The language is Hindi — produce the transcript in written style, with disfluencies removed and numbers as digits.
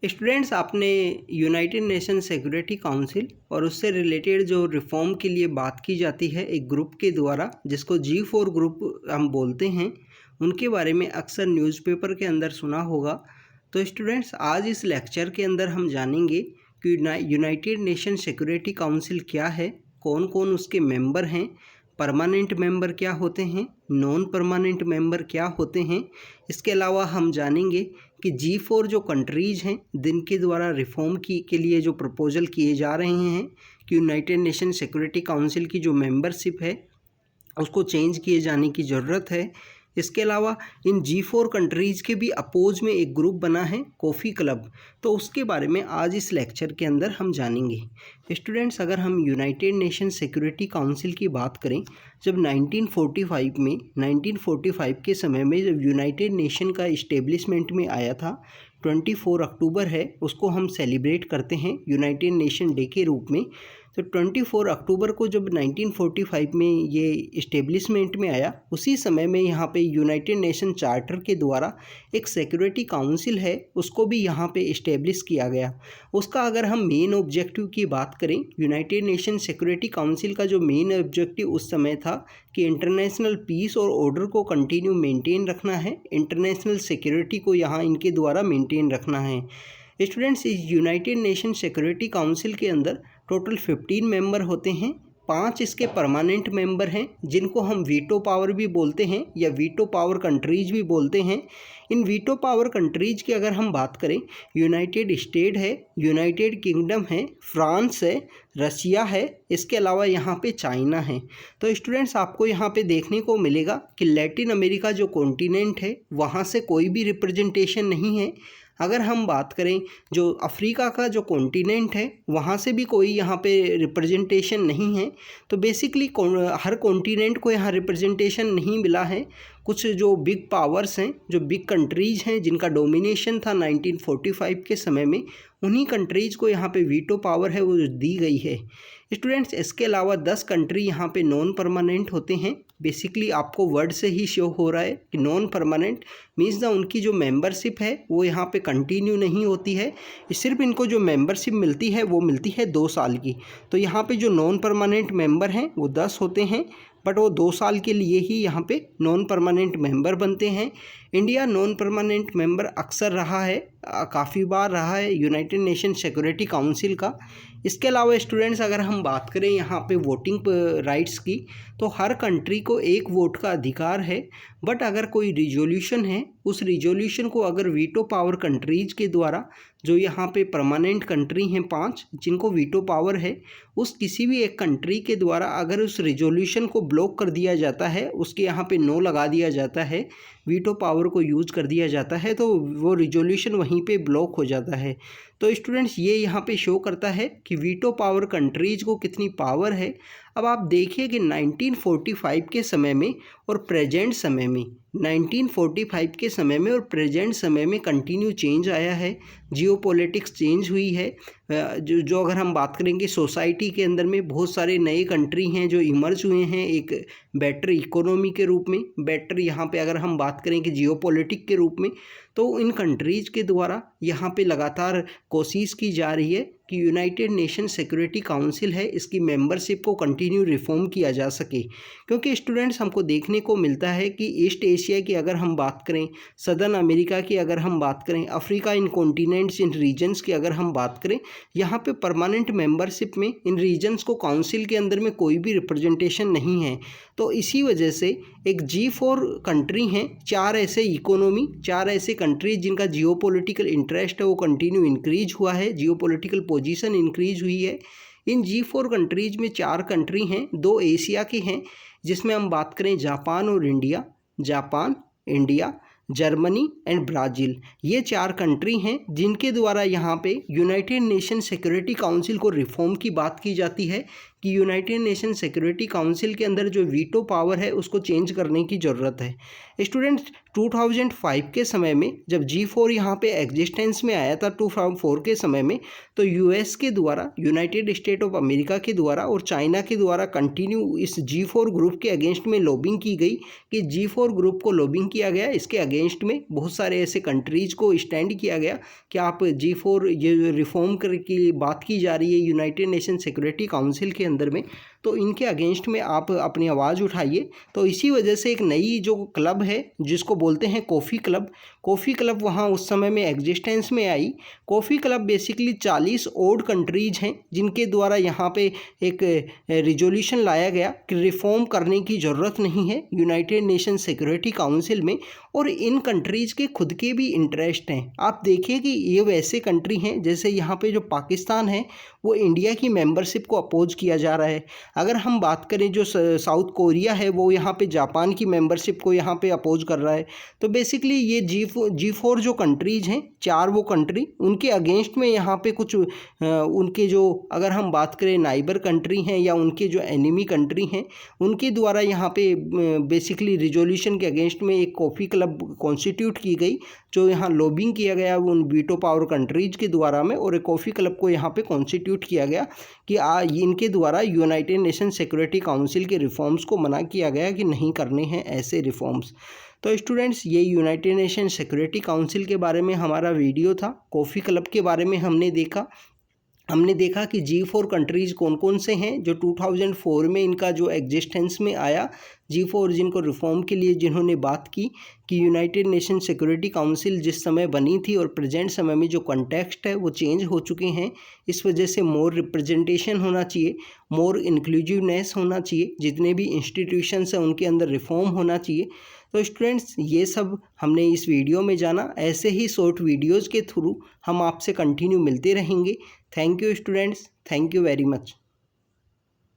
स्टूडेंट्स, आपने यूनाइटेड नेशन सिक्योरिटी काउंसिल और उससे रिलेटेड जो रिफॉर्म के लिए बात की जाती है एक ग्रुप के द्वारा, जिसको G4 ग्रुप हम बोलते हैं, उनके बारे में अक्सर न्यूज़पेपर के अंदर सुना होगा। तो स्टूडेंट्स, आज इस लेक्चर के अंदर हम जानेंगे कि यूनाइटेड नेशन सिक्योरिटी काउंसिल क्या है, कौन कौन उसके मेंबर हैं, परमानेंट मेंबर क्या होते हैं, नॉन परमानेंट मेंबर क्या होते हैं। इसके अलावा हम जानेंगे कि G4 जो कंट्रीज़ हैं जिनके द्वारा रिफॉर्म के लिए जो प्रपोजल किए जा रहे हैं कि यूनाइटेड नेशन सिक्योरिटी काउंसिल की जो मेंबरशिप है उसको चेंज किए जाने की ज़रूरत है। इसके अलावा इन G4 कंट्रीज़ के भी अपोज में एक ग्रुप बना है कॉफ़ी क्लब, तो उसके बारे में आज इस लेक्चर के अंदर हम जानेंगे। स्टूडेंट्स, अगर हम यूनाइटेड नेशन सिक्योरिटी काउंसिल की बात करें, जब 1945 के समय में जब यूनाइटेड नेशन का इस्टेब्लिशमेंट में आया था, 24 अक्टूबर है, उसको हम सेलिब्रेट करते हैं यूनाइटेड नेशन डे के रूप में। तो 24 अक्टूबर को जब 1945 में ये इस्टेब्लिशमेंट में आया, उसी समय में यहाँ पे यूनाइटेड नेशन चार्टर के द्वारा एक सिक्योरिटी काउंसिल है, उसको भी यहाँ पे इस्टेब्लिश किया गया। उसका अगर हम मेन ऑब्जेक्टिव की बात करें, यूनाइटेड नेशन सिक्योरिटी काउंसिल का जो मेन ऑब्जेक्टिव उस समय था कि इंटरनेशनल पीस और ऑर्डर को कंटिन्यू मेंटेन रखना है, इंटरनेशनल सिक्योरिटी को यहाँ इनके द्वारा मेंटेन रखना है। स्टूडेंट्स, इस यूनाइटेड नेशन सिक्योरिटी काउंसिल के अंदर टोटल 15 मेंबर होते हैं। 5 इसके परमानेंट मेंबर हैं जिनको हम वीटो पावर भी बोलते हैं या वीटो पावर कंट्रीज भी बोलते हैं। इन वीटो पावर कंट्रीज की अगर हम बात करें, यूनाइटेड स्टेट है, यूनाइटेड किंगडम है, फ्रांस है, रसिया है, इसके अलावा यहाँ पे चाइना है। तो स्टूडेंट्स, आपको यहाँ पे देखने को मिलेगा कि लैटिन अमेरिका जो कॉन्टिनेंट है वहाँ से कोई भी रिप्रेजेंटेशन नहीं है। अगर हम बात करें जो अफ्रीका का जो कॉन्टिनेंट है वहाँ से भी कोई यहाँ पे रिप्रेजेंटेशन नहीं है। तो बेसिकली हर कॉन्टिनेंट को यहाँ रिप्रेजेंटेशन नहीं मिला है। कुछ जो बिग पावर्स हैं, जो बिग कंट्रीज़ हैं जिनका डोमिनेशन था 1945 के समय में, उन्हीं कंट्रीज़ को यहाँ पे वीटो पावर है वो दी गई है। स्टूडेंट्स, इसके अलावा 10 कंट्री यहाँ पे नॉन परमानेंट होते हैं। बेसिकली आपको वर्ड से ही शो हो रहा है कि नॉन परमानेंट मीन्स द उनकी जो मेंबरशिप है वो यहाँ पे कंटिन्यू नहीं होती है, सिर्फ इनको जो मेंबरशिप मिलती है वो मिलती है 2 साल की। तो यहाँ पे जो नॉन परमानेंट मेंबर हैं वो 10 होते हैं, बट वो 2 साल के लिए ही यहाँ पे नॉन परमानेंट मेंबर बनते हैं। इंडिया नॉन परमानेंट मेंबर अक्सर रहा है, काफ़ी बार रहा है यूनाइटेड नेशन सिक्योरिटी काउंसिल का। इसके अलावा स्टूडेंट्स, अगर हम बात करें यहाँ पे वोटिंग राइट्स की, तो हर कंट्री को एक वोट का अधिकार है। बट अगर कोई रिजोल्यूशन है, उस रिजोल्यूशन को अगर वीटो पावर कंट्रीज़ के द्वारा, जो यहाँ पे परमानेंट कंट्री हैं 5 जिनको वीटो पावर है, उस किसी भी एक कंट्री के द्वारा अगर उस रिजोल्यूशन को ब्लॉक कर दिया जाता है, उसके यहाँ पे नो लगा दिया जाता है, वीटो पावर को यूज़ कर दिया जाता है, तो वो रिजोल्यूशन वहीं पे ब्लॉक हो जाता है। तो स्टूडेंट्स, ये यहाँ पे शो करता है कि वीटो पावर कंट्रीज़ को कितनी पावर है। अब आप देखिए कि 1945 के समय में और प्रेजेंट समय में, 1945 के समय में और प्रेजेंट समय में कंटिन्यू चेंज आया है, जियोपॉलिटिक्स चेंज हुई है। जो अगर हम बात करेंगे सोसाइटी के अंदर में बहुत सारे नए कंट्री हैं जो इमर्ज हुए हैं एक बेटर इकोनॉमी के रूप में, बेटर यहाँ पे अगर हम बात करें कि जियोपॉलिटिक के रूप में, तो इन कंट्रीज़ के द्वारा यहाँ पे लगातार कोशिश की जा रही है कि यूनाइटेड नेशन सिक्योरिटी काउंसिल है, इसकी मेंबरशिप को कंटिन्यू रिफॉर्म किया जा सके। क्योंकि स्टूडेंट्स, हमको देखने को मिलता है कि ईस्ट एशिया की अगर हम बात करें, सदर्न अमेरिका की अगर हम बात करें, Africa in continents in regions की अगर हम बात करें, यहाँ पे परमानेंट मेंबरशिप में इन रीजन्स को काउंसिल के अंदर में कोई भी रिप्रेजेंटेशन नहीं है। तो इसी वजह से एक G4 कंट्री हैं, 4 ऐसे इकोनॉमी, 4 ऐसे कंट्रीज जिनका जियोपॉलिटिकल इंटरेस्ट है वो कंटिन्यू इंक्रीज हुआ है, जियोपॉलिटिकल पोजीशन इंक्रीज हुई है। इन G4 कंट्रीज में 4 कंट्री हैं, 2 एशिया की हैं, जिसमें हम बात करें जापान और India, Japan, India, Germany and Brazil, ये 4 कंट्री हैं जिनके द्वारा यहाँ पे यूनाइटेड नेशन सिक्योरिटी काउंसिल को रिफॉर्म की बात की जाती है कि यूनाइटेड नेशन सिक्योरिटी काउंसिल के अंदर जो वीटो पावर है उसको चेंज करने की ज़रूरत है। स्टूडेंट्स 2005 के समय में जब G4 यहाँ पे एग्जिस्टेंस में आया था 2004 के समय में, तो यूएस के द्वारा, यूनाइटेड स्टेट ऑफ अमेरिका के द्वारा और चाइना के द्वारा कंटिन्यू इस G4 ग्रुप के अगेंस्ट में लॉबिंग की गई कि G4 ग्रुप को लॉबिंग किया गया। इसके अगेंस्ट में बहुत सारे ऐसे कंट्रीज़ को स्टैंड किया गया कि आप G4 ये रिफॉर्म कर की बात की जा रही है यूनाइटेड नेशन सिक्योरिटी काउंसिल के अंदर में, तो इनके अगेंस्ट में आप अपनी आवाज़ उठाइए। तो इसी वजह से एक नई जो क्लब है जिसको बोलते हैं कॉफ़ी क्लब वहाँ उस समय में एग्जिस्टेंस में आई। कॉफ़ी क्लब बेसिकली 40 और कंट्रीज़ हैं जिनके द्वारा यहाँ पे एक रिजोल्यूशन लाया गया कि रिफॉर्म करने की ज़रूरत नहीं है यूनाइटेड नेशन सिक्योरिटी काउंसिल में, और इन कंट्रीज़ के खुद के भी इंटरेस्ट हैं। आप देखिए कि ये वैसे कंट्री हैं जैसे यहाँ पे जो पाकिस्तान है वो इंडिया की मेंबरशिप को अपोज किया जा रहा है। अगर हम बात करें जो साउथ कोरिया है वो यहाँ पे जापान की मेंबरशिप को यहाँ पे अपोज कर रहा है। तो बेसिकली ये G4 जो कंट्रीज़ हैं, 4 वो कंट्री, उनके अगेंस्ट में यहाँ पे कुछ उनके जो, अगर हम बात करें नाइबर कंट्री हैं या उनके जो एनिमी कंट्री हैं, उनके द्वारा यहाँ पे बेसिकली रिजोल्यूशन के अगेंस्ट में एक कॉफ़ी क्लब कॉन्स्टिट्यूट की गई जो यहाँ लॉबिंग किया गया उन वीटो पावर कंट्रीज़ के द्वारा में, और एक कॉफ़ी क्लब को यहाँ पे कॉन्स्टिट्यूट किया गया कि इनके द्वारा यूनाइटेड नेशन सिक्योरिटी काउंसिल के रिफॉर्म्स को मना किया गया कि नहीं करने हैं ऐसे रिफॉर्म्स। तो स्टूडेंट्स, ये यूनाइटेड नेशन सिक्योरिटी काउंसिल के बारे में हमारा वीडियो था। कॉफ़ी क्लब के बारे में हमने देखा कि G4 कंट्रीज़ कौन कौन से हैं जो 2004 में इनका जो एग्जिस्टेंस में आया। G4 जिनको रिफॉर्म के लिए जिन्होंने बात की कि यूनाइटेड नेशन सिक्योरिटी काउंसिल जिस समय बनी थी और प्रेजेंट समय में जो कॉन्टेक्स्ट है वो चेंज हो चुके हैं। इस वजह से मोर रिप्रेजेंटेशन होना चाहिए, मोर इंक्लूसिवनेस होना चाहिए, जितने भी इंस्टीट्यूशंस हैं उनके अंदर रिफॉर्म होना चाहिए। तो स्टूडेंट्स, ये सब हमने इस वीडियो में जाना। ऐसे ही शॉर्ट वीडियोज़ के थ्रू हम आपसे कंटिन्यू मिलते रहेंगे। Thank you students, thank you very much.